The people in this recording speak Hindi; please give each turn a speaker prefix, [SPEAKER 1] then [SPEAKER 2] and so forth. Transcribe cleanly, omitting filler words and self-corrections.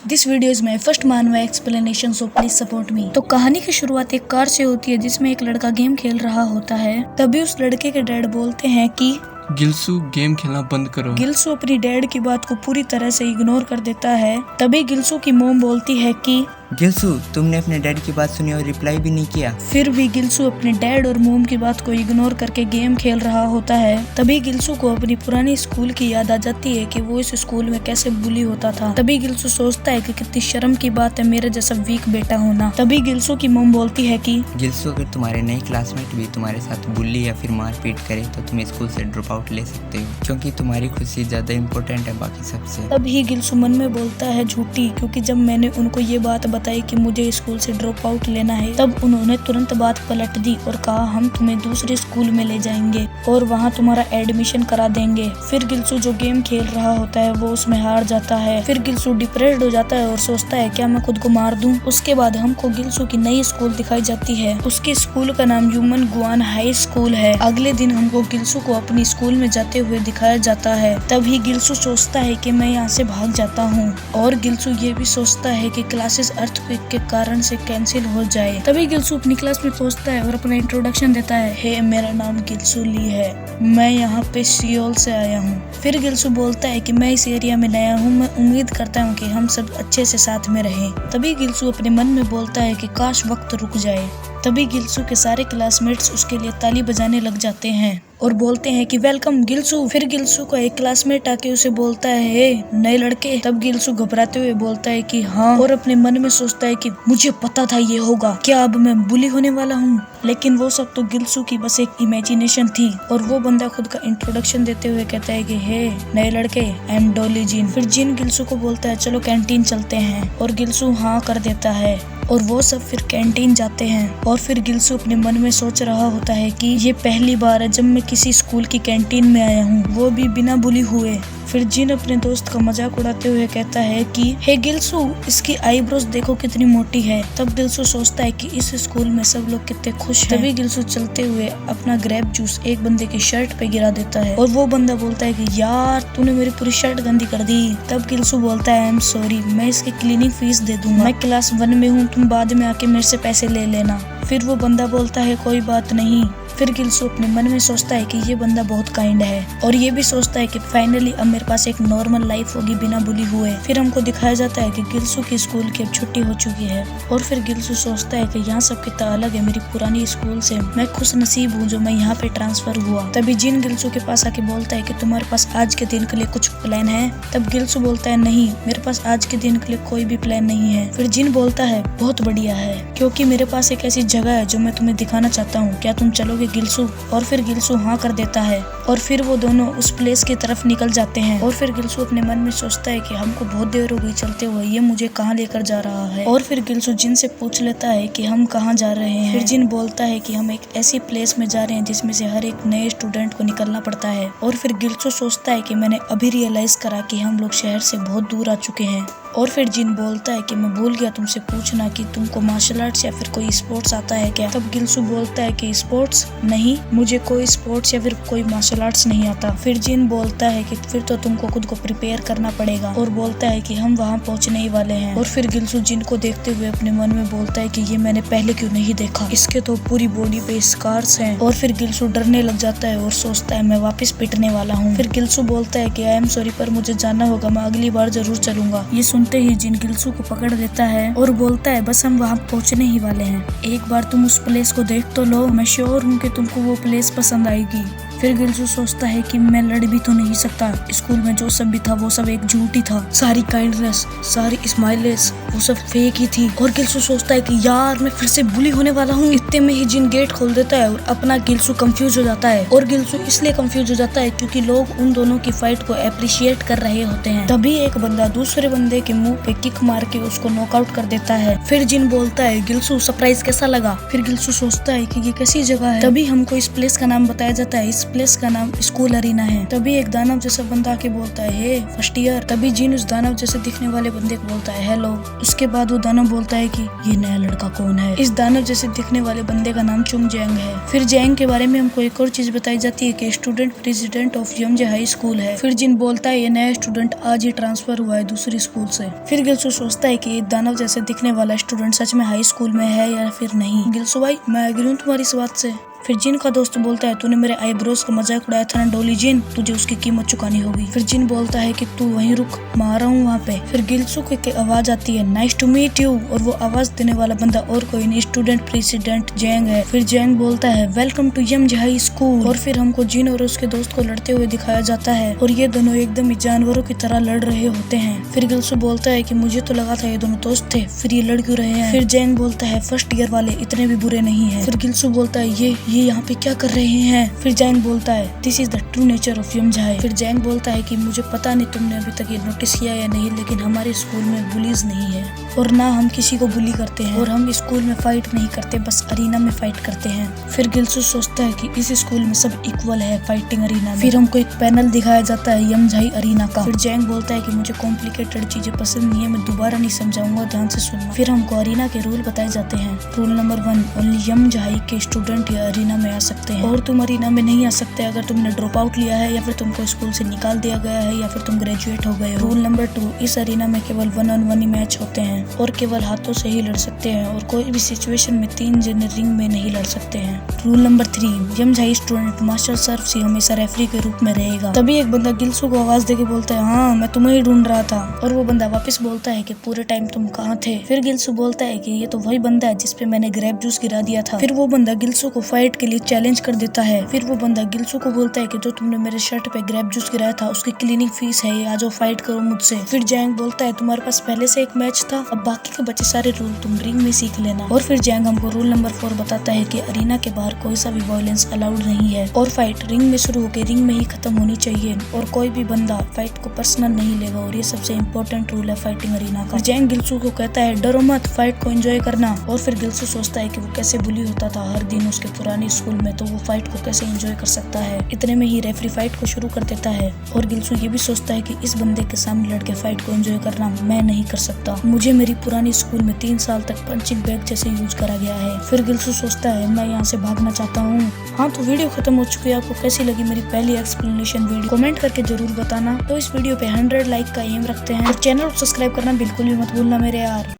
[SPEAKER 1] This video is my first manhwa explanation, so please support me. तो कहानी की शुरुआत एक कार से होती है जिसमें एक लड़का गेम खेल रहा होता है। तभी उस लड़के के डैड बोलते हैं कि
[SPEAKER 2] गिल्सू गेम खेलना बंद करो।
[SPEAKER 1] गिल्सू अपनी डैड की बात को पूरी तरह से इग्नोर कर देता है। तभी गिल्सू की मोम बोलती है कि
[SPEAKER 3] गिल्सू, तुमने अपने डैड की बात सुनी और रिप्लाई भी नहीं किया।
[SPEAKER 1] फिर भी गिल्सू अपने डैड और मोम की बात को इग्नोर करके गेम खेल रहा होता है। तभी गिल्सू को अपनी पुरानी स्कूल की याद आ जाती है कि वो इस स्कूल में कैसे बुली होता था। तभी गिल्सू सोचता है कि कितनी शर्म की बात है मेरे जैसा वीक बेटा होना। तभी गिल्सू की मोम बोलती है कि
[SPEAKER 3] गिल्सू, अगर तुम्हारे नए क्लासमेट भी तुम्हारे साथ बुली या फिर मारपीट करे तो तुम स्कूल से ड्रॉप आउट ले सकते हो, क्योंकि तुम्हारी खुशी ज्यादा इम्पोर्टेंट है बाकी सबसे।
[SPEAKER 1] तभी गिल्सू मन में बोलता है झूठी, क्योंकि जब मैंने उनको ये बात बताई कि मुझे स्कूल से ड्रॉप आउट लेना है तब उन्होंने तुरंत बात पलट दी और कहा हम तुम्हें दूसरे स्कूल में ले जाएंगे और वहाँ तुम्हारा एडमिशन करा देंगे। फिर गिल्सू जो गेम खेल रहा होता है वो उसमें हार जाता है। फिर गिल्सू डिप्रेस्ड हो जाता है और सोचता है क्या मैं खुद को मार दूं। उसके बाद हमको गिल्सू की नई स्कूल दिखाई जाती है। उसकी स्कूल का नाम ह्यूमन गुआन हाई स्कूल है। अगले दिन हमको गिल्सू को अपनी स्कूल में जाते हुए दिखाया जाता है। तभी गिल्सू सोचता है कि मैं यहाँ से भाग जाता हूँ और गिल्सू ये भी सोचता है कि क्लासेस अर्थक्वेक के कारण से कैंसिल हो जाए। तभी गिल्सू अपनी क्लास में पहुंचता है और अपना इंट्रोडक्शन देता है। हे, मेरा नाम गिल्सू ली है, मैं यहाँ पे सियोल से आया हूँ। फिर गिल्सू बोलता है कि मैं इस एरिया में नया हूँ, मैं उम्मीद करता हूँ कि हम सब अच्छे से साथ में रहें। तभी गिल्सू अपने मन में बोलता है कि काश वक्त रुक जाए। तभी गिल्सू के सारे क्लासमेट्स उसके लिए ताली बजाने लग जाते हैं और बोलते हैं कि वेलकम गिल्सू। फिर गिल्सू का एक क्लासमेट आके उसे बोलता है हे नए लड़के। तब गिल्सू घबराते हुए बोलता है कि हाँ, और अपने मन में सोचता है कि मुझे पता था ये होगा, क्या अब मैं बुली होने वाला हूँ। लेकिन वो सब तो गिल्सू की बस एक इमेजिनेशन थी। और वो बंदा खुद का इंट्रोडक्शन देते हुए कहता है कि हे नए लड़के, आई एम डॉली जिन। फिर जिन गिल्सू को बोलता है चलो कैंटीन चलते हैं और गिल्सू हाँ कर देता है और वो सब फिर कैंटीन जाते हैं। और फिर गिल्सू अपने मन में सोच रहा होता है कि ये पहली बार है जब मैं किसी स्कूल की कैंटीन में आया हूँ, वो भी बिना बुली हुए। फिर जिन अपने दोस्त का मजाक उड़ाते हुए कहता है कि हे गिल्सू, इसकी आईब्रोज देखो कितनी मोटी है। तब गिल्सू सोचता है कि इस स्कूल में सब लोग कितने खुश हैं। तभी गिल्सू चलते हुए अपना ग्रेप जूस एक बंदे की शर्ट पे गिरा देता है और वो बंदा बोलता है कि यार तूने मेरी पूरी शर्ट गंदी कर दी। तब गिल्सू बोलता है आई एम सॉरी, मैं इसकी क्लीनिंग फीस दे दूंगा, मैं क्लास 1 में हूँ, तुम बाद में आके मेरे से पैसे ले लेना। फिर वो बंदा बोलता है कोई बात नहीं। फिर गिल्सू अपने मन में सोचता है कि ये बंदा बहुत काइंड है और ये भी सोचता है कि फाइनली अब मेरे पास एक नॉर्मल लाइफ होगी बिना बुली हुए। फिर हमको दिखाया जाता है कि गिल्सू की स्कूल की अब छुट्टी हो चुकी है और फिर गिल्सू सोचता है कि यहाँ सब कितना अलग है मेरी पुरानी स्कूल से, मैं खुश नसीब हूँ जो मैं यहाँ पे ट्रांसफर हुआ। तभी जिन गिल्सू के पास आके बोलता है कि तुम्हारे पास आज के दिन के लिए कुछ प्लान है। तब गिल्सू बोलता है नहीं, मेरे पास आज के दिन के लिए कोई भी प्लान नहीं है। फिर जिन बोलता है बहुत बढ़िया है, क्योंकि मेरे पास एक ऐसी जगह है जो मैं तुम्हें दिखाना चाहता हूँ, क्या तुम चलोगे गिल्सू? और फिर गिल्सू हाँ कर देता है और फिर वो दोनों उस प्लेस की तरफ निकल जाते हैं। और फिर गिल्सू अपने मन में सोचता है कि हमको बहुत देर हो गई चलते हुए, ये मुझे कहाँ लेकर जा रहा है। और फिर गिल्सू जिन से पूछ लेता है कि हम कहाँ जा रहे हैं। फिर जिन बोलता है कि हम एक ऐसी प्लेस में जा रहे हैं जिसमें से हर एक नए स्टूडेंट को निकलना पड़ता है। और फिर गिल्सू सोचता है कि मैंने अभी रियलाइज करा कि हम लोग शहर से बहुत दूर आ चुके हैं। और फिर जिन बोलता है कि मैं भूल गया तुमसे पूछना कि तुमको मार्शल आर्ट्स या फिर कोई स्पोर्ट्स आता है क्या। तब गिल्सू बोलता है कि स्पोर्ट्स नहीं, मुझे कोई स्पोर्ट्स या फिर कोई मार्शल आर्ट्स नहीं आता। फिर जिन बोलता है कि फिर तो तुमको खुद को प्रिपेयर करना पड़ेगा और बोलता है कि हम वहाँ पहुँचने ही वाले हैं। और फिर गिल्सू जिन को देखते हुए अपने मन में बोलता है कि ये मैंने पहले क्यों नहीं देखा, इसके तो पूरी बॉडी पे स्कार्स हैं। और फिर गिल्सू डरने लग जाता है और सोचता है मैं वापस पिटने वाला हूँ। फिर गिल्सू बोलता है कि आई एम सॉरी पर मुझे जाना होगा, मैं अगली बार जरूर चलूंगा। ये सुनते ही जिन गिल्सू को पकड़ लेता है और बोलता है बस हम वहाँ पहुँचने ही वाले हैं, एक बार तुम उस प्लेस को देख तो लो, मैं श्योर हूँ कि तुमको वो प्लेस पसंद आएगी। फिर गिल्सू सोचता है कि मैं लड़ भी तो नहीं सकता, स्कूल में जो सब भी था वो सब एक झूठ ही था, सारी काइंडनेस, सारी स्माइलेस वो सब फेक ही थी। और गिल्सू सोचता है कि यार मैं फिर से बुली होने वाला हूँ। इतने में ही जिन गेट खोल देता है और अपना गिल्सू कंफ्यूज हो जाता है। और गिल्सू इसलिए कंफ्यूज हो जाता है क्योंकि लोग उन दोनों की फाइट को अप्रिशिएट कर रहे होते हैं। तभी एक बंदा दूसरे बंदे के मुंह पे किक मार के उसको नॉकआउट कर देता है। फिर जिन बोलता है गिल्सू सरप्राइज कैसा लगा। फिर गिल्सू सोचता है कि ये कैसी जगह है। तभी हमको इस प्लेस का नाम बताया जाता है। इस प्लेस का नाम स्कूल अरीना है। तभी एक दानव जैसा बंदा आके बोलता है, हे फर्स्ट ईयर। तभी जिन उस दानव जैसे दिखने वाले बंदे को बोलता है, हेलो। उसके बाद वो दानव बोलता है कि ये नया लड़का कौन है। इस दानव जैसे दिखने वाले बंदे का नाम चुंग जैंग है। फिर जैंग के बारे में हमको एक और चीज बताई जाती है कि student president of Yamje high school है। फिर जिन बोलता है ये नया स्टूडेंट आज ही ट्रांसफर हुआ है दूसरी स्कूल से। फिर गिल्सू सोचता है कि दानव जैसे दिखने वाला स्टूडेंट सच में हाई स्कूल में है या फिर नहीं। गिल्सू भाई मैं एग्री हूं तुम्हारी इस बात से। फिर जिन का दोस्त बोलता है, तूने मेरे आईब्रोज का मजाक उड़ाया था ना डोली जिन, तुझे उसकी कीमत चुकानी होगी। फिर जिन बोलता है कि तू वहीं रुक, मैं आ रहा हूँ वहाँ पे। फिर गिल्सू की आवाज आती है, नाइस टू मीट यू। और वो आवाज देने वाला बंदा और कोई नहीं, स्टूडेंट प्रेसिडेंट जैंग है। फिर जैंग बोलता है, वेलकम टू यमजे हाई स्कूल। और फिर हमको जिन और उसके दोस्त को लड़ते हुए दिखाया जाता है और ये दोनों एकदम ही जानवरों की तरह लड़ रहे होते हैं। फिर गिल्सू बोलता है कि मुझे तो लगा था ये दोनों दोस्त थे, फिर ये लड़ क्यों रहे हैं। फिर जैंग बोलता है, फर्स्ट ईयर वाले इतने भी बुरे नहीं है। फिर गिल्सू बोलता है, ये यहाँ पे क्या कर रहे हैं। फिर जैंग बोलता है, this is the true nature of Yamje high. फिर जैंग बोलता है कि मुझे पता नहीं तुमने अभी तक ये नोटिस किया या नहीं, लेकिन हमारे स्कूल में बुलीज नहीं है और ना हम किसी को बुली करते हैं और हम स्कूल में फाइट नहीं करते, बस अरीना में फाइट करते हैं। फिर गिल्सू सोचता है कि इस स्कूल में सब इक्वल है फाइटिंग अरीना में। फिर हमको एक पैनल दिखाया जाता है यमजे हाई अरीना का। फिर जैंग बोलता है कि मुझे कॉम्प्लिकेटेड चीजें पसंद नहीं है, मैं दोबारा नहीं समझाऊंगा, ध्यान से सुनना। फिर हमको अरीना के रूल बताए जाते हैं। रूल नंबर 1, ओनली यमजे हाई के स्टूडेंट या अरीना में आ सकते हैं और तुम अरीना में नहीं आ सकते अगर तुमने ड्रॉप आउट लिया है या फिर तुमको स्कूल से निकाल दिया गया है या फिर तुम ग्रेजुएट हो गए हो। रूल नंबर 2, इस अरीना में केवल 1-on-1 ही मैच होते हैं और केवल हाथों से ही लड़ सकते हैं और कोई भी सिचुएशन में 3 जने रिंग में नहीं लड़ सकते हैं। Rule number 3, Yamje high student master सर्फ से हमेशा रेफरी के रूप में रहेगा। तभी एक बंदा गिल्सू को आवाज देके बोलता है, हाँ मैं तुम्हें ही ढूंढ रहा था। और वो बंदा वापस बोलता है कि पूरे टाइम तुम कहाँ थे। फिर गिल्सू बोलता है कि ये तो वही बंदा है जिसपे मैंने ग्रेप जूस गिरा दिया था। फिर वो बंदा गिल्सू को फाइट के लिए चैलेंज कर देता है। फिर वो बंदा गिल्सू को बोलता है कि जो तुमने मेरे शर्ट पे ग्रेप जूस गिराया था उसकी क्लीनिंग फीस है, आ जाओ फाइट करो मुझसे। फिर जैंग बोलता है, तुम्हारे पास पहले से एक मैच था, अब बाकी के बचे सारे रूल तुम रिंग में सीख लेना। और फिर जैंग हमको रूल नंबर 4 बताता है कि अरीना के बाहर कोई सा भी वायलेंस अलाउड नहीं है और फाइट रिंग में शुरू होकर रिंग में ही खत्म होनी चाहिए और कोई भी बंदा फाइट को पर्सनल नहीं लेगा और ये सबसे इम्पोर्टेंट रूल है फाइटिंग अरीना का। जैंग गिल्सू को कहता है, डरो मत, फाइट को एंजॉय करना। और फिर गिल्सू सोचता है कि वो कैसे बुली होता था हर दिन उसके पुराने स्कूल में, तो वो फाइट को कैसे एंजॉय कर सकता है। इतने में ही रेफरी फाइट को शुरू कर देता है और गिल्सू ये भी सोचता है कि इस बंदे के सामने लड़के फाइट को एंजॉय करना मैं नहीं कर सकता, मुझे मेरी पुरानी स्कूल में 3 साल तक पंचिंग बैग जैसे यूज करा गया है। फिर गिल्सू सोचता है, मैं यहाँ से भागना चाहता हूँ। हाँ तो वीडियो खत्म हो चुकी है। आपको कैसी लगी मेरी पहली एक्सप्लेनेशन वीडियो, कमेंट करके जरूर बताना। तो इस वीडियो पे 100 लाइक का एम रखते हैं और चैनल को सब्सक्राइब करना बिल्कुल भी मत भूलना मेरे यार।